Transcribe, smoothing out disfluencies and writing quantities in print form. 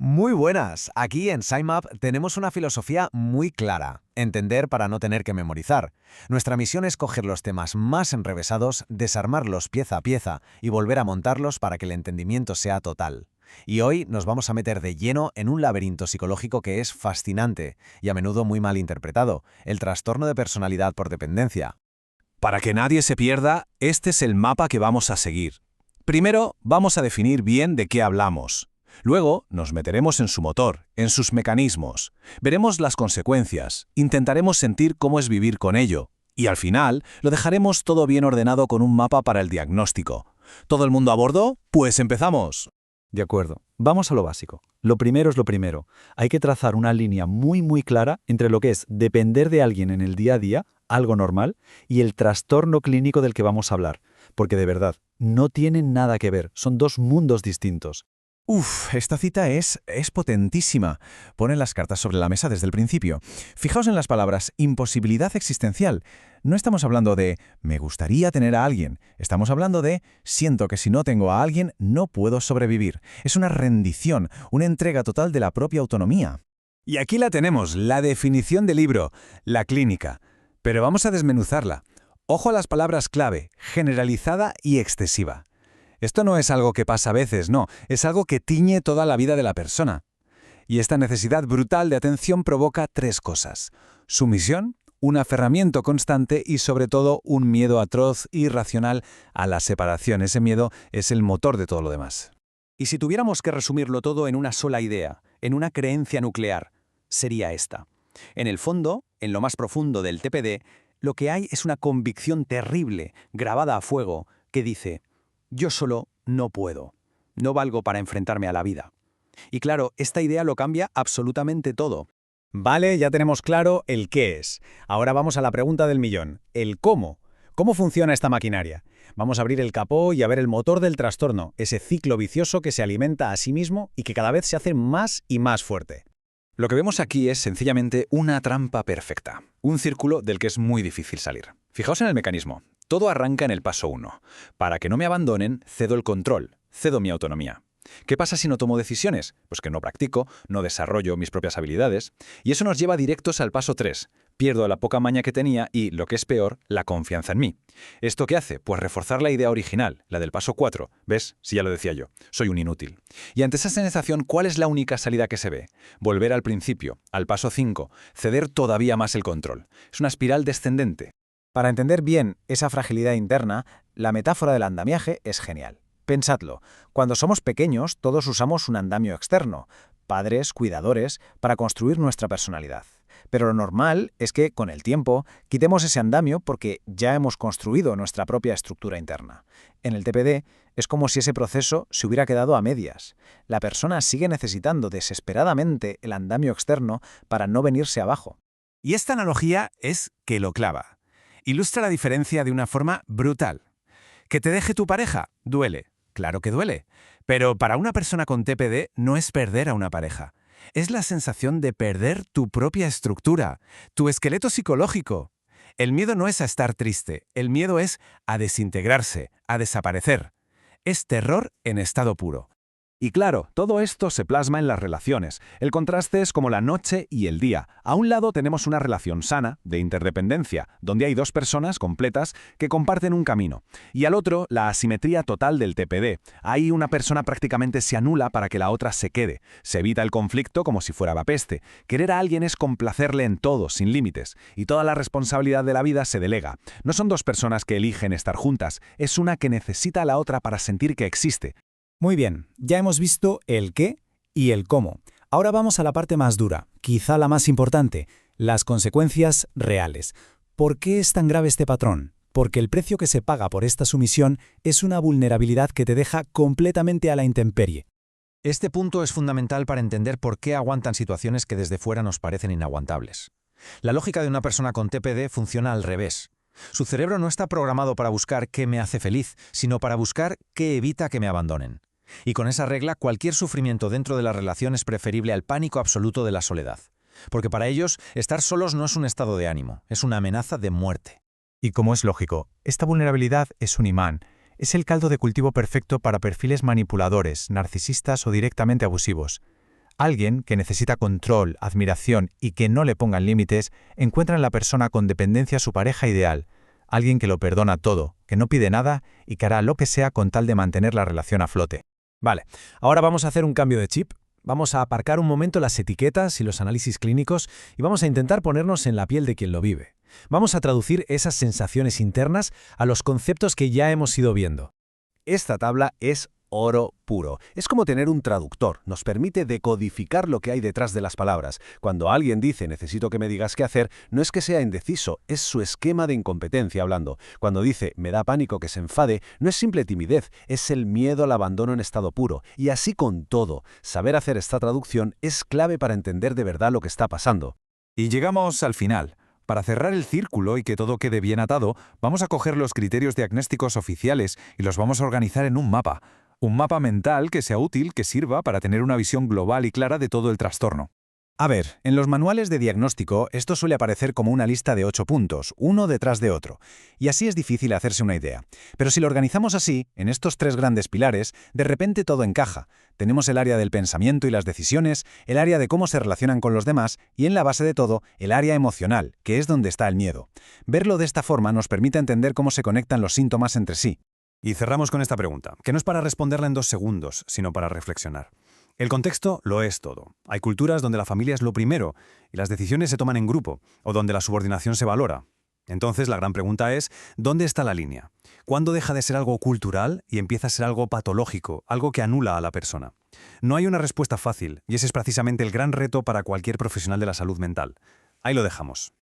Muy buenas. Aquí en SciMap tenemos una filosofía muy clara: entender para no tener que memorizar. Nuestra misión es coger los temas más enrevesados, desarmarlos pieza a pieza y volver a montarlos para que el entendimiento sea total. Y hoy nos vamos a meter de lleno en un laberinto psicológico que es fascinante y a menudo muy mal interpretado: el trastorno de personalidad por dependencia. Para que nadie se pierda, este es el mapa que vamos a seguir. Primero, vamos a definir bien de qué hablamos. Luego, nos meteremos en su motor, en sus mecanismos. Veremos las consecuencias, intentaremos sentir cómo es vivir con ello. Y al final, lo dejaremos todo bien ordenado con un mapa para el diagnóstico. ¿Todo el mundo a bordo? Pues empezamos. De acuerdo. Vamos a lo básico. Lo primero es lo primero. Hay que trazar una línea muy clara entre lo que es depender de alguien en el día a día, algo normal, y el trastorno clínico del que vamos a hablar. Porque de verdad, no tienen nada que ver. Son dos mundos distintos. Esta cita es potentísima. Pone las cartas sobre la mesa desde el principio. Fijaos en las palabras imposibilidad existencial. No estamos hablando de me gustaría tener a alguien. Estamos hablando de siento que si no tengo a alguien no puedo sobrevivir. Es una rendición, una entrega total de la propia autonomía. Y aquí la tenemos, la definición del libro, la clínica. Pero vamos a desmenuzarla. Ojo a las palabras clave, generalizada y excesiva. Esto no es algo que pasa a veces, no, es algo que tiñe toda la vida de la persona. Y esta necesidad brutal de atención provoca tres cosas: sumisión, un aferramiento constante y sobre todo un miedo atroz e irracional a la separación. Ese miedo es el motor de todo lo demás. Y si tuviéramos que resumirlo todo en una sola idea, en una creencia nuclear, sería esta. En el fondo, en lo más profundo del TPD, lo que hay es una convicción terrible, grabada a fuego, que dice: yo solo no puedo. No valgo para enfrentarme a la vida. Y claro, esta idea lo cambia absolutamente todo. Vale, ya tenemos claro el qué es. Ahora vamos a la pregunta del millón: el cómo. ¿Cómo funciona esta maquinaria? Vamos a abrir el capó y a ver el motor del trastorno, ese ciclo vicioso que se alimenta a sí mismo y que cada vez se hace más y más fuerte. Lo que vemos aquí es sencillamente una trampa perfecta, un círculo del que es muy difícil salir. Fijaos en el mecanismo. Todo arranca en el paso 1. Para que no me abandonen, cedo el control, cedo mi autonomía. ¿Qué pasa si no tomo decisiones? Pues que no practico, no desarrollo mis propias habilidades. Y eso nos lleva directos al paso 3. Pierdo la poca maña que tenía y, lo que es peor, la confianza en mí. ¿Esto qué hace? Pues reforzar la idea original, la del paso 4. ¿Ves? Si ya lo decía yo, soy un inútil. Y ante esa sensación, ¿cuál es la única salida que se ve? Volver al principio, al paso 5, ceder todavía más el control. Es una espiral descendente. Para entender bien esa fragilidad interna, la metáfora del andamiaje es genial. Pensadlo, cuando somos pequeños todos usamos un andamio externo, padres, cuidadores, para construir nuestra personalidad. Pero lo normal es que, con el tiempo, quitemos ese andamio porque ya hemos construido nuestra propia estructura interna. En el TPD es como si ese proceso se hubiera quedado a medias. La persona sigue necesitando desesperadamente el andamio externo para no venirse abajo. Y esta analogía es que lo clava. Ilustra la diferencia de una forma brutal. ¿Que te deje tu pareja? Duele. Claro que duele. Pero para una persona con TPD no es perder a una pareja. Es la sensación de perder tu propia estructura, tu esqueleto psicológico. El miedo no es a estar triste, el miedo es a desintegrarse, a desaparecer. Es terror en estado puro. Y claro, todo esto se plasma en las relaciones. El contraste es como la noche y el día. A un lado tenemos una relación sana, de interdependencia, donde hay dos personas completas que comparten un camino. Y al otro, la asimetría total del TPD. Ahí una persona prácticamente se anula para que la otra se quede. Se evita el conflicto como si fuera la peste. Querer a alguien es complacerle en todo, sin límites. Y toda la responsabilidad de la vida se delega. No son dos personas que eligen estar juntas, es una que necesita a la otra para sentir que existe. Muy bien, ya hemos visto el qué y el cómo. Ahora vamos a la parte más dura, quizá la más importante, las consecuencias reales. ¿Por qué es tan grave este patrón? Porque el precio que se paga por esta sumisión es una vulnerabilidad que te deja completamente a la intemperie. Este punto es fundamental para entender por qué aguantan situaciones que desde fuera nos parecen inaguantables. La lógica de una persona con TPD funciona al revés. Su cerebro no está programado para buscar qué me hace feliz, sino para buscar qué evita que me abandonen. Y con esa regla, cualquier sufrimiento dentro de la relación es preferible al pánico absoluto de la soledad. Porque para ellos, estar solos no es un estado de ánimo, es una amenaza de muerte. Y como es lógico, esta vulnerabilidad es un imán. Es el caldo de cultivo perfecto para perfiles manipuladores, narcisistas o directamente abusivos. Alguien que necesita control, admiración y que no le pongan límites, encuentra en la persona con dependencia su pareja ideal. Alguien que lo perdona todo, que no pide nada y que hará lo que sea con tal de mantener la relación a flote. Vale, ahora vamos a hacer un cambio de chip. Vamos a aparcar un momento las etiquetas y los análisis clínicos y vamos a intentar ponernos en la piel de quien lo vive. Vamos a traducir esas sensaciones internas a los conceptos que ya hemos ido viendo. Esta tabla es oro puro. Es como tener un traductor. Nos permite decodificar lo que hay detrás de las palabras. Cuando alguien dice necesito que me digas qué hacer, no es que sea indeciso, es su esquema de incompetencia hablando. Cuando dice me da pánico que se enfade, no es simple timidez, es el miedo al abandono en estado puro. Y así con todo. Saber hacer esta traducción es clave para entender de verdad lo que está pasando. Y llegamos al final. Para cerrar el círculo y que todo quede bien atado, vamos a coger los criterios diagnósticos oficiales y los vamos a organizar en un mapa. Un mapa mental que sea útil, que sirva para tener una visión global y clara de todo el trastorno. A ver, en los manuales de diagnóstico esto suele aparecer como una lista de 8 puntos, uno detrás de otro, y así es difícil hacerse una idea. Pero si lo organizamos así, en estos 3 grandes pilares, de repente todo encaja. Tenemos el área del pensamiento y las decisiones, el área de cómo se relacionan con los demás y en la base de todo, el área emocional, que es donde está el miedo. Verlo de esta forma nos permite entender cómo se conectan los síntomas entre sí. Y cerramos con esta pregunta, que no es para responderla en 2 segundos, sino para reflexionar. El contexto lo es todo. Hay culturas donde la familia es lo primero y las decisiones se toman en grupo, o donde la subordinación se valora. Entonces la gran pregunta es, ¿dónde está la línea? ¿Cuándo deja de ser algo cultural y empieza a ser algo patológico, algo que anula a la persona? No hay una respuesta fácil, y ese es precisamente el gran reto para cualquier profesional de la salud mental. Ahí lo dejamos.